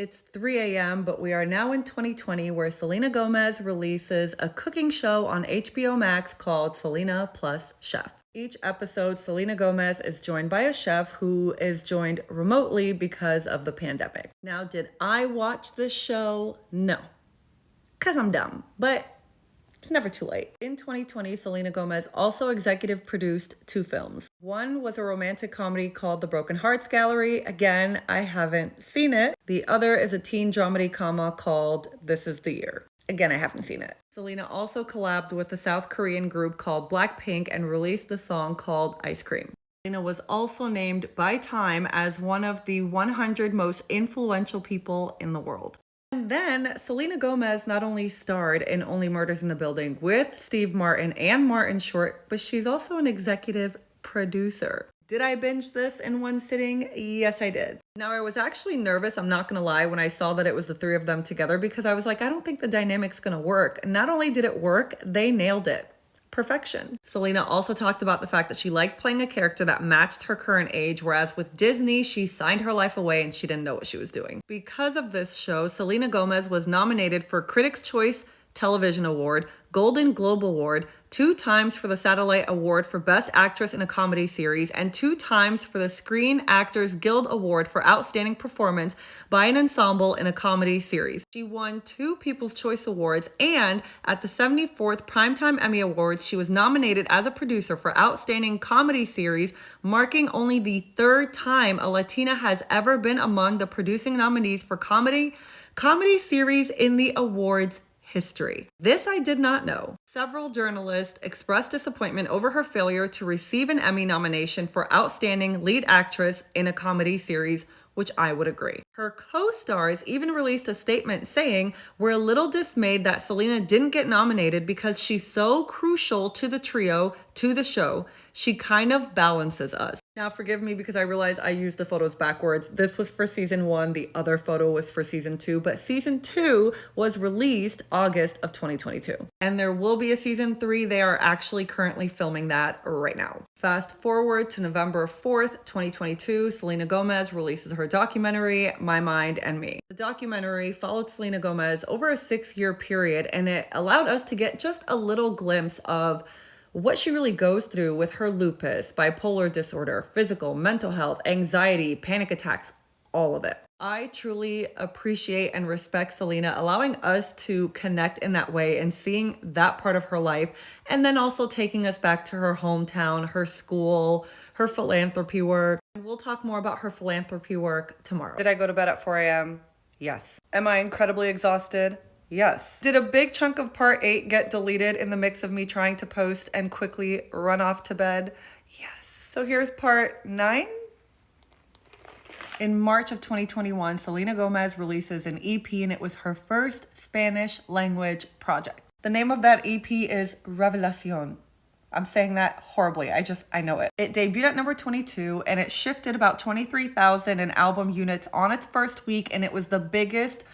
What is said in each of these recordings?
It's 3 a.m., but we are now in 2020 where Selena Gomez releases a cooking show on HBO Max called Selena Plus Chef. Each episode, Selena Gomez is joined by a chef who is joined remotely because of the pandemic. Now, did I watch this show? No, because I'm dumb, but it's never too late. In 2020, Selena Gomez also executive produced 2 films. One was a romantic comedy called The Broken Hearts Gallery. Again, I haven't seen it. The other is a teen dramedy comedy called This Is the Year. Again, I haven't seen it. Selena also collabed with a South Korean group called Blackpink and released the song called Ice Cream. Selena was also named by Time as one of the 100 most influential people in the world. And then Selena Gomez not only starred in Only Murders in the Building with Steve Martin and Martin Short, but she's also an executive producer. Did I binge this in one sitting? Yes, I did. Now, I was actually nervous, I'm not gonna lie, when I saw that it was the 3 of them together because I was like, I don't think the dynamic's gonna work. And not only did it work, they nailed it. Perfection. Selena also talked about the fact that she liked playing a character that matched her current age, whereas with Disney, she signed her life away and she didn't know what she was doing. Because of this show, Selena Gomez was nominated for Critics' Choice Television Award, Golden Globe Award, 2 times for the Satellite Award for Best Actress in a Comedy Series, and 2 times for the Screen Actors Guild Award for Outstanding Performance by an Ensemble in a Comedy Series. She won 2 People's Choice Awards, and at the 74th Primetime Emmy Awards, she was nominated as a producer for Outstanding Comedy Series, marking only the 3rd time a Latina has ever been among the producing nominees for comedy series in the awards history. This I did not know. Several journalists expressed disappointment over her failure to receive an Emmy nomination for Outstanding Lead Actress in a Comedy Series, which I would agree. Her co-stars even released a statement saying, "We're a little dismayed that Selena didn't get nominated because she's so crucial to the trio, to the show. She kind of balances us." Now, forgive me because I realize I used the photos backwards. This was for season 1. The other photo was for season 2, but season 2 was released August of 2022. And there will be a season 3. They are actually currently filming that right now. Fast forward to November 4th, 2022, Selena Gomez releases her documentary, My Mind and Me. The documentary followed Selena Gomez over a 6-year period, and it allowed us to get just a little glimpse of what she really goes through with her lupus, bipolar disorder, physical, mental health, anxiety, panic attacks, all of it. I truly appreciate and respect Selena allowing us to connect in that way and seeing that part of her life, and then also taking us back to her hometown, her school, her philanthropy work. And we'll talk more about her philanthropy work tomorrow. Did I go to bed at 4 a.m.? Yes. Am I incredibly exhausted? Yes. Did a big chunk of part 8 get deleted in the mix of me trying to post and quickly run off to bed? Yes. So here's part 9. In March of 2021, Selena Gomez releases an EP, and it was her first Spanish language project. The name of that EP is Revelación. I'm saying that horribly. I know it. It debuted at number 22, and it shifted about 23,000 in album units on its first week, and it was the biggest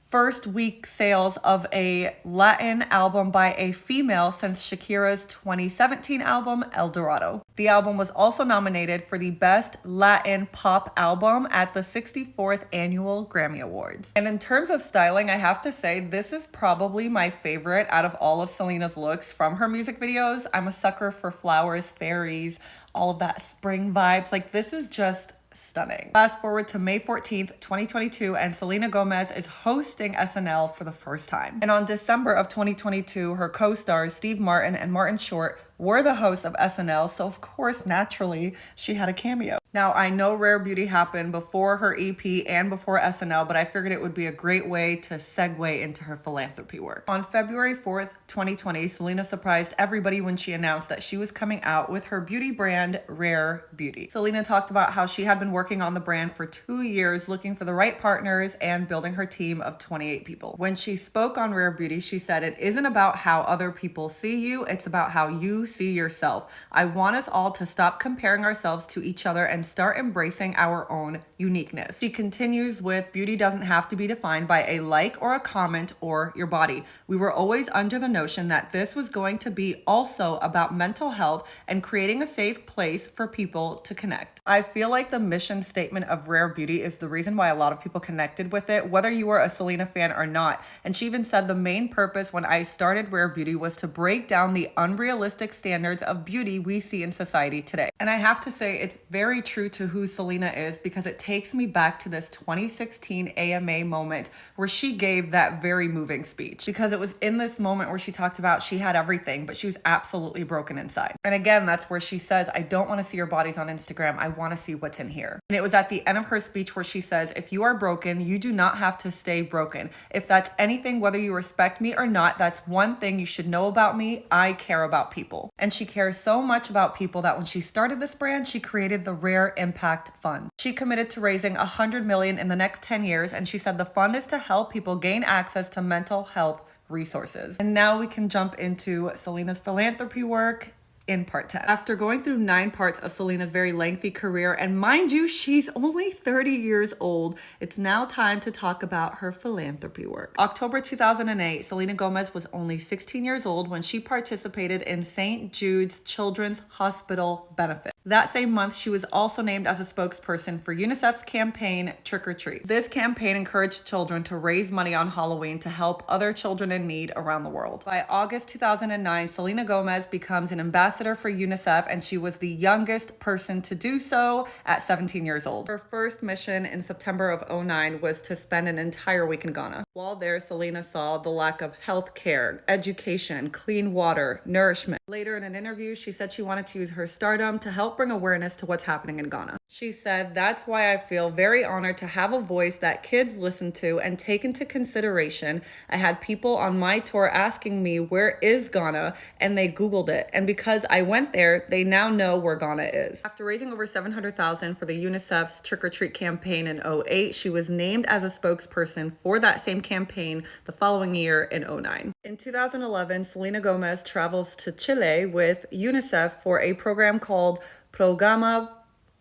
first week sales of a Latin album by a female since Shakira's 2017 album, El Dorado. The album was also nominated for the Best Latin Pop Album at the 64th Annual Grammy Awards. And in terms of styling, I have to say this is probably my favorite out of all of Selena's looks from her music videos. I'm a sucker for flowers, fairies, all of that spring vibes. Like, this is just stunning. Fast forward to May 14th, 2022, and Selena Gomez is hosting SNL for the first time. And on December of 2022, her co-stars Steve Martin and Martin Short were the hosts of SNL, so of course, naturally, she had a cameo. Now, I know Rare Beauty happened before her EP and before SNL, but I figured it would be a great way to segue into her philanthropy work. On February 4th, 2020, Selena surprised everybody when she announced that she was coming out with her beauty brand, Rare Beauty. Selena talked about how she had been working on the brand for 2 years, looking for the right partners and building her team of 28 people. When she spoke on Rare Beauty, she said, "It isn't about how other people see you, it's about how you see yourself. I want us all to stop comparing ourselves to each other and start embracing our own uniqueness. She continues with, beauty doesn't have to be defined by a like or a comment or your body. We were always under the notion that this was going to be also about mental health and creating a safe place for people to connect. I feel like the mission statement of Rare Beauty is the reason why a lot of people connected with it, whether you were a Selena fan or not. And she even said the main purpose when I started Rare Beauty was to break down the unrealistic standards of beauty we see in society today. And I have to say it's very true to who Selena is, because it takes me back to this 2016 AMA moment where she gave that very moving speech, because it was in this moment where she talked about she had everything, but she was absolutely broken inside. And again, that's where she says, I don't want to see your bodies on Instagram. I want to see what's in here. And it was at the end of her speech where she says, if you are broken, you do not have to stay broken. If that's anything, whether you respect me or not, that's one thing you should know about me. I care about people. And she cares so much about people that when she started this brand, she created the Rare Impact Fund. She committed to raising $100 million in the next 10 years. And she said the fund is to help people gain access to mental health resources. And now we can jump into Selena's philanthropy work in part 10. After going through 9 parts of Selena's very lengthy career, and mind you, she's only 30 years old, it's now time to talk about her philanthropy work. October 2008, Selena Gomez was only 16 years old when she participated in St. Jude's Children's Hospital benefit. That same month, she was also named as a spokesperson for UNICEF's campaign, Trick or Treat. This campaign encouraged children to raise money on Halloween to help other children in need around the world. By August 2009, Selena Gomez becomes an ambassador for UNICEF, and she was the youngest person to do so at 17 years old. Her first mission in September of 2009 was to spend an entire week in Ghana. While there, Selena saw the lack of health care, education, clean water, nourishment. Later in an interview, she said she wanted to use her stardom to help bring awareness to what's happening in Ghana. She said, that's why I feel very honored to have a voice that kids listen to and take into consideration. I had people on my tour asking me, where is Ghana? And they Googled it. And because I went there, they now know where Ghana is. After raising over $700,000 for the UNICEF's Trick or Treat campaign in 2008, she was named as a spokesperson for that same campaign the following year in 2009. In 2011, Selena Gomez travels to Chile with UNICEF for a program called Programa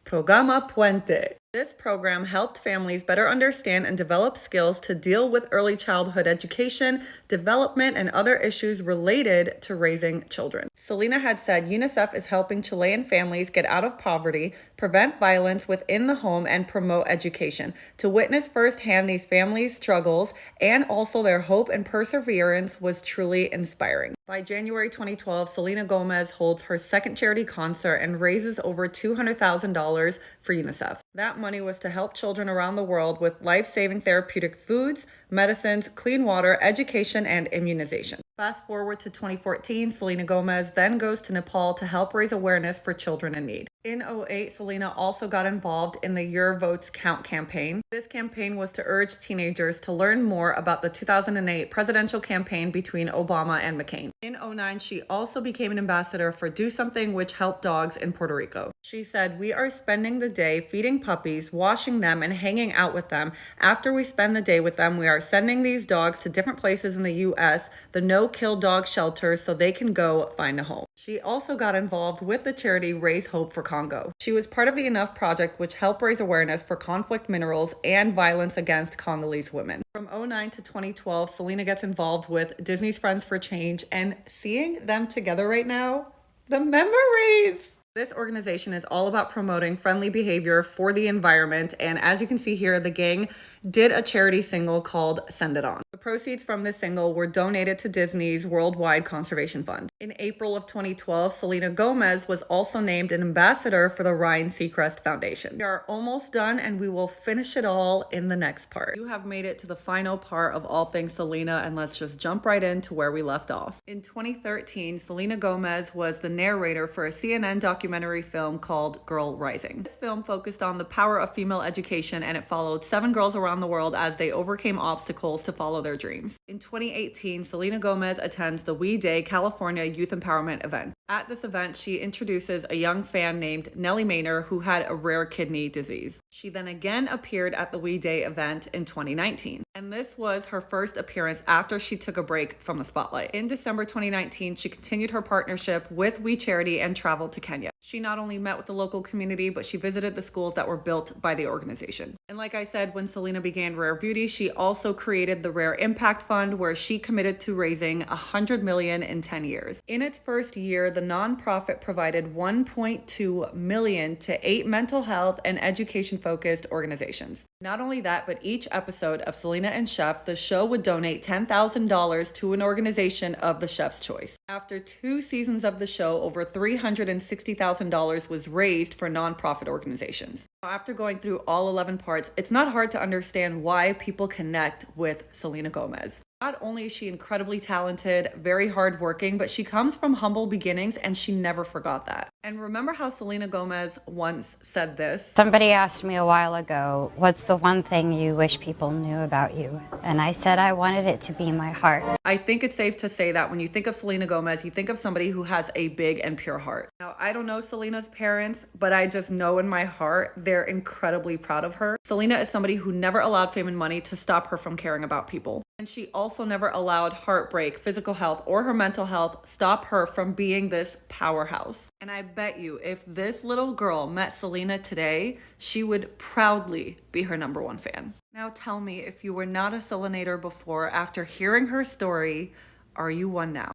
Puente. This program helped families better understand and develop skills to deal with early childhood education, development, and other issues related to raising children. Selena had said UNICEF is helping Chilean families get out of poverty, prevent violence within the home, and promote education. To witness firsthand these families' struggles and also their hope and perseverance was truly inspiring. By January 2012, Selena Gomez holds her second charity concert and raises over $200,000 for UNICEF. That money was to help children around the world with life-saving therapeutic foods, medicines, clean water, education, and immunization. Fast forward to 2014, Selena Gomez then goes to Nepal to help raise awareness for children in need. In 2008, Selena also got involved in the Your Votes Count campaign. This campaign was to urge teenagers to learn more about the 2008 presidential campaign between Obama and McCain. In 2009, she also became an ambassador for Do Something, which helped dogs in Puerto Rico. She said, we are spending the day feeding puppies, washing them, and hanging out with them. After we spend the day with them, we are sending these dogs to different places in the U.S., the no-kill dog shelter, so they can go find a home. She also got involved with the charity Raise Hope for Congo. She was part of the Enough Project, which helped raise awareness for conflict minerals and violence against Congolese women. From 2009 to 2012, Selena gets involved with Disney's Friends for Change, and seeing them together right now, the memories! This organization is all about promoting friendly behavior for the environment, and as you can see here, the gang did a charity single called Send It On. The proceeds from this single were donated to Disney's Worldwide Conservation Fund. In April of 2012, Selena Gomez was also named an ambassador for the Ryan Seacrest Foundation. We are almost done, and we will finish it all in the next part. You have made it to the final part of all things Selena, and let's just jump right into where we left off. In 2013, Selena Gomez was the narrator for a CNN documentary film called Girl Rising. This film focused on the power of female education, and it followed 7 girls around the world as they overcame obstacles to follow their dreams. In 2018, Selena Gomez attends the We Day California Youth Empowerment event. At this event, she introduces a young fan named Nellie Maynor who had a rare kidney disease. She then again appeared at the We Day event in 2019. And this was her first appearance after she took a break from the spotlight. In December 2019, she continued her partnership with We Charity and traveled to Kenya. She not only met with the local community, but she visited the schools that were built by the organization. And like I said, when Selena began Rare Beauty, she also created the Rare Impact Fund, where she committed to raising $100 million in 10 years. In its first year, the nonprofit provided $1.2 million to 8 mental health and education-focused organizations. Not only that, but each episode of Selena and Chef, the show would donate $10,000 to an organization of the chef's choice. After 2 seasons of the show, over $360,000 was raised for nonprofit organizations. After going through all 11 parts, it's not hard to understand why people connect with Selena Gomez. Not only is she incredibly talented, very hardworking, but she comes from humble beginnings and she never forgot that. And remember how Selena Gomez once said this? Somebody asked me a while ago, what's the one thing you wish people knew about you? And I said I wanted it to be my heart. I think it's safe to say that when you think of Selena Gomez, you think of somebody who has a big and pure heart. Now, I don't know Selena's parents, but I just know in my heart they're incredibly proud of her. Selena is somebody who never allowed fame and money to stop her from caring about people. And she also never allowed heartbreak, physical health, or her mental health stop her from being this powerhouse. And I bet you if this little girl met Selena today, she would proudly be her #1 fan. Now tell me, if you were not a Selenator before, after hearing her story, are you one now?